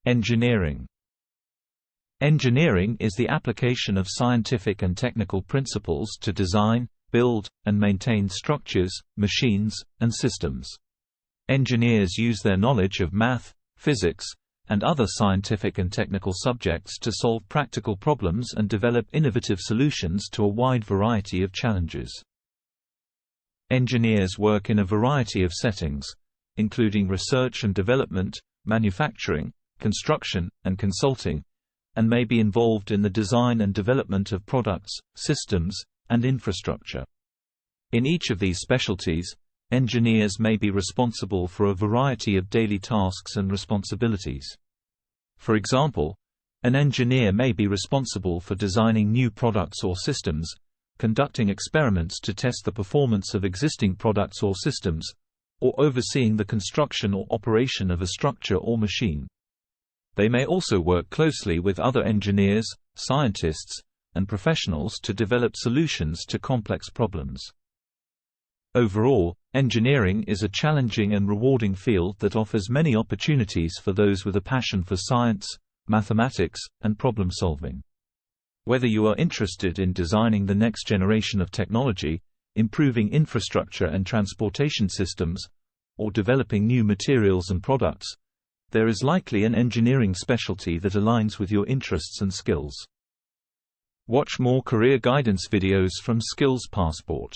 Engineering. Engineering is the application of scientific and technical principles to design, build, and maintain structures, machines, and systems. Engineers use their knowledge of math, physics, and other scientific and technical subjects to solve practical problems and develop innovative solutions to a wide variety of challenges. Engineers work in a variety of settings, including research and development, manufacturing, construction, and consulting, and may be involved in the design and development of products, systems, and infrastructure. In each of these specialties, engineers may be responsible for a variety of daily tasks and responsibilities. For example, an engineer may be responsible for designing new products or systems, conducting experiments to test the performance of existing products or systems, or overseeing the construction or operation of a structure or machine. They may also work closely with other engineers, scientists, and professionals to develop solutions to complex problems. Overall, engineering is a challenging and rewarding field that offers many opportunities for those with a passion for science, mathematics, and problem-solving. Whether you are interested in designing the next generation of technology, improving infrastructure and transportation systems, or developing new materials and products, there is likely an engineering specialty that aligns with your interests and skills. Watch more career guidance videos from SkillsPassport.